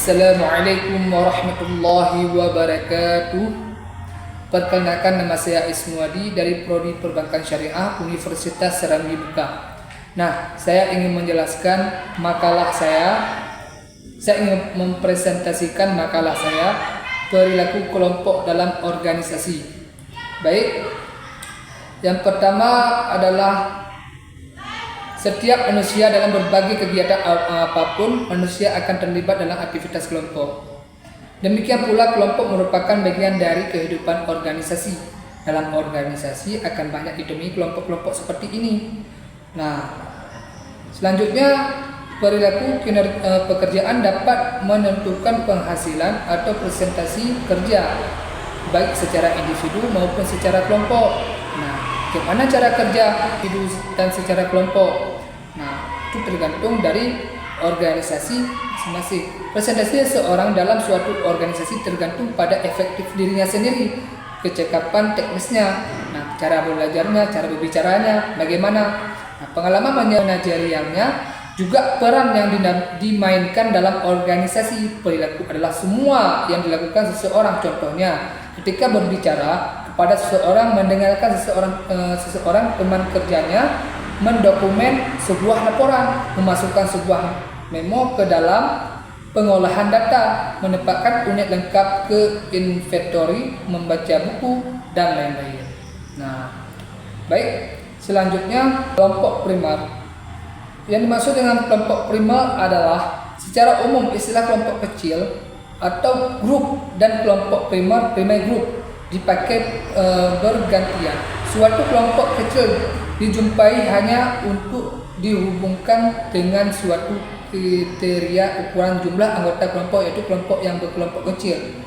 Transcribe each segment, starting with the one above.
Assalamualaikum warahmatullahi wabarakatuh. Perkenalkan, nama saya Ismuadi dari Prodi Perbankan Syariah Universitas Serambi Buka. Nah, saya ingin menjelaskan makalah saya ingin mempresentasikan makalah saya, perilaku kelompok dalam organisasi. Baik, yang pertama adalah setiap manusia dalam berbagai kegiatan apapun, manusia akan terlibat dalam aktivitas kelompok. Demikian pula kelompok merupakan bagian dari kehidupan organisasi. Dalam organisasi akan banyak ditemui kelompok-kelompok seperti ini. Nah, selanjutnya perilaku pekerjaan dapat menentukan penghasilan atau presentasi kerja, baik secara individu maupun secara kelompok. Nah, bagaimana cara kerja individu dan secara kelompok? Nah, itu tergantung dari organisasi masing-masing. Presentasi seseorang dalam suatu organisasi tergantung pada efektif dirinya sendiri, kecekapan teknisnya, nah, cara belajarnya, cara berbicaranya, bagaimana, nah, pengalaman manajerialnya, juga peran yang dimainkan dalam organisasi. Perilaku adalah semua yang dilakukan seseorang. Contohnya, ketika berbicara kepada seseorang, mendengarkan seseorang teman kerjanya, mendokumen sebuah laporan, memasukkan sebuah memo ke dalam pengolahan data, menempatkan unit lengkap ke inventory, membaca buku, dan lain-lain. Nah, baik, selanjutnya kelompok primer. Yang dimaksud dengan kelompok primer adalah secara umum istilah kelompok kecil atau grup, dan kelompok primer group dipakai bergantian. Suatu kelompok kecil dijumpai hanya untuk dihubungkan dengan suatu kriteria ukuran jumlah anggota kelompok, yaitu kelompok yang berkelompok kecil.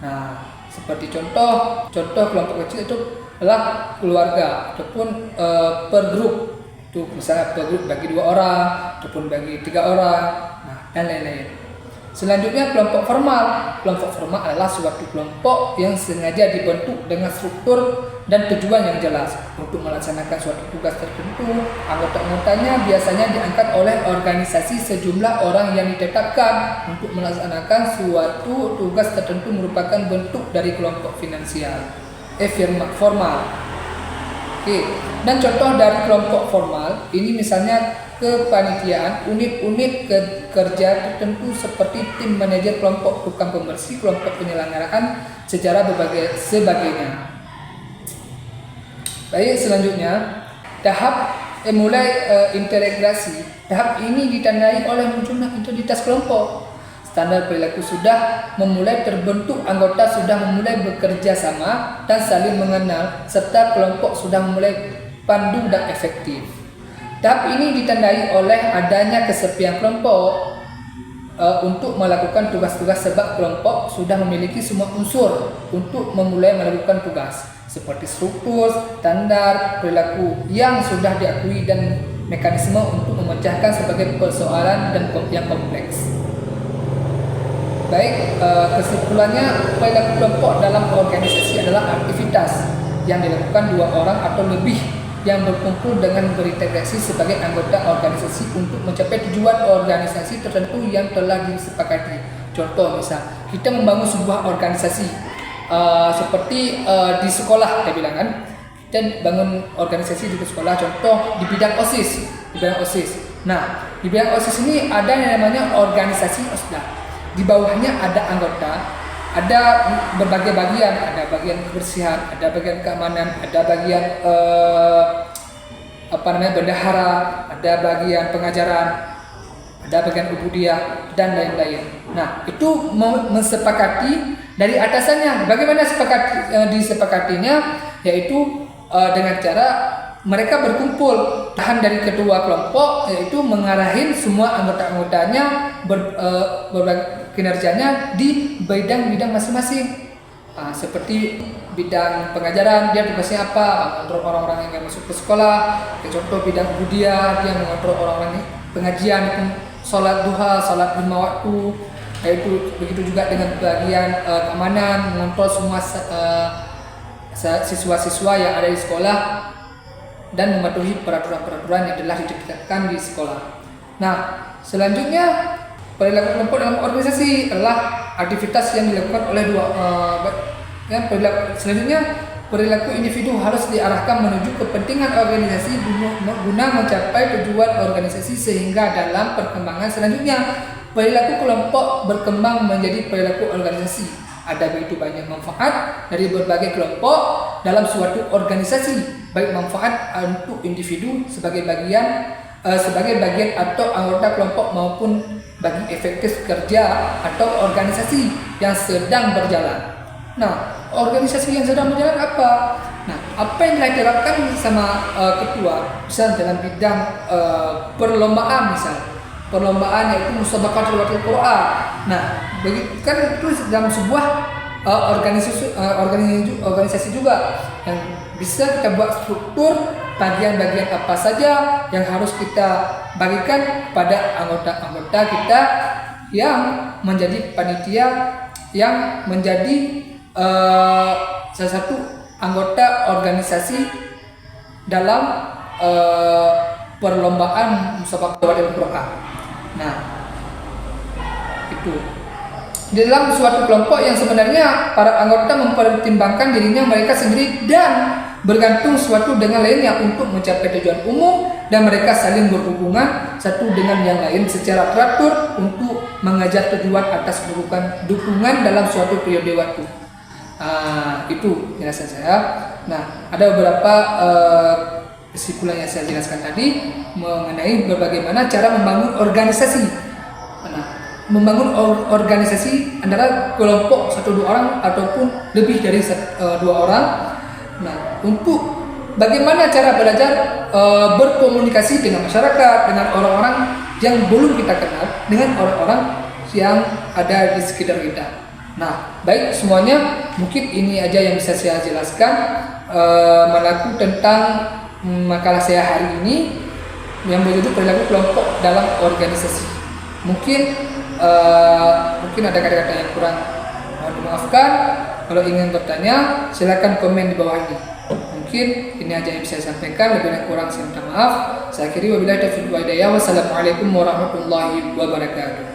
Nah, seperti contoh kelompok kecil itu adalah keluarga ataupun per grup. Itu misalnya per grup bagi 2 orang ataupun bagi 3 orang, nah, dan lain-lain. Selanjutnya kelompok formal. Kelompok formal adalah suatu kelompok yang sengaja dibentuk dengan struktur dan tujuan yang jelas untuk melaksanakan suatu tugas tertentu. Anggota-anggotanya biasanya diangkat oleh organisasi sejumlah orang yang ditetapkan untuk melaksanakan suatu tugas tertentu, merupakan bentuk dari kelompok finansial. Formal. Oke. Dan contoh dari kelompok formal ini misalnya kepanitiaan, unit-unit kerja tertentu seperti tim manajer kelompok, tukang pembersih, kelompok penyelenggaraan secara sebagainya. Baik, selanjutnya tahap mulai integrasi. Tahap ini ditandai oleh munculnya identitas kelompok. Standar perilaku sudah memulai terbentuk, anggota sudah memulai bekerja sama dan saling mengenal, serta kelompok sudah memulai pandu dan efektif. Tahap ini ditandai oleh adanya kesepian kelompok untuk melakukan tugas-tugas, sebab kelompok sudah memiliki semua unsur untuk memulai melakukan tugas, seperti struktur, standar perilaku yang sudah diakui, dan mekanisme untuk memecahkan sebagai persoalan dan yang kompleks. Baik, kesimpulannya, perilaku kelompok dalam organisasi adalah aktivitas yang dilakukan 2 orang atau lebih yang berkumpul dengan berintegrasi sebagai anggota organisasi untuk mencapai tujuan organisasi tertentu yang telah disepakati. Contoh, misal kita membangun sebuah organisasi seperti di sekolah, kita bilang kan, kita bangun organisasi di sekolah, contoh di bidang OSIS. Nah, di bidang OSIS ini ada yang namanya organisasi OSDA. Di bawahnya ada anggota, ada berbagai bagian, ada bagian kebersihan, ada bagian keamanan, ada bagian bendahara, ada bagian pengajaran, ada bagian ubudiyah, dan lain-lain. Nah, itu mensepakati dari atasannya. Bagaimana disepakatinya? Yaitu dengan cara mereka berkumpul, tahan dari ketua kelompok, yaitu mengarahin semua anggota-anggotanya kinerjanya di bidang-bidang masing-masing. Seperti bidang pengajaran, dia tugasnya apa? Mengontrol orang-orang yang masuk ke sekolah. Contoh bidang budaya, dia mengontrol orang-orang pengajian, sholat duha, sholat 5 waktu. Yaitu begitu juga dengan bagian keamanan, mengontrol semua siswa-siswa yang ada di sekolah dan mematuhi peraturan-peraturan yang telah ditetapkan di sekolah. Nah, selanjutnya Perilaku kelompok dalam organisasi adalah aktivitas yang dilakukan oleh selanjutnya, perilaku individu harus diarahkan menuju kepentingan organisasi guna mencapai tujuan organisasi, sehingga dalam perkembangan selanjutnya perilaku kelompok berkembang menjadi perilaku organisasi. Ada begitu banyak manfaat dari berbagai kelompok dalam suatu organisasi, baik manfaat untuk individu sebagai bagian atau anggota kelompok maupun bagi efektif kerja atau organisasi yang sedang berjalan. Nah, organisasi yang sedang berjalan apa? Nah, apa yang telah diterapkan sama ketua, misal dalam bidang perlombaan, perlombaan yaitu musabaqah tilawatil Quran. Nah, kan itu dalam sebuah organisasi juga yang bisa kita buat struktur bagian-bagian apa saja yang harus kita bagikan pada anggota-anggota kita yang menjadi panitia, yang menjadi salah satu anggota organisasi dalam perlombaan musabaqah tilawatil Quran. Nah, itu di dalam suatu kelompok yang sebenarnya para anggota mempertimbangkan dirinya mereka sendiri dan bergantung suatu dengan lainnya untuk mencapai tujuan umum, dan mereka saling berhubungan satu dengan yang lain secara teratur untuk mengejar tujuan atas dukungan dalam suatu periode waktu. Itu penjelasan saya. Nah, ada beberapa kesimpulan yang saya jelaskan tadi mengenai bagaimana cara membangun organisasi. Membangun organisasi antara kelompok 1-2 orang ataupun lebih dari 2 orang. Nah, untuk bagaimana cara belajar berkomunikasi dengan masyarakat, dengan orang-orang yang belum kita kenal, dengan orang-orang yang ada di sekitar kita. Nah, baik semuanya, mungkin ini aja yang bisa saya jelaskan mengaku tentang makalah saya hari ini yang berjudul perilaku kelompok dalam organisasi. Mungkin ada kata-kata yang kurang, mohon dimaafkan. Kalau ingin bertanya, silakan komen di bawah ini. Mungkin ini aja yang bisa saya sampaikan, lebih dan kurang saya minta maaf. Saya akhiri wabillahi taufiq wal hidayah. Wassalamualaikum warahmatullahi wabarakatuh.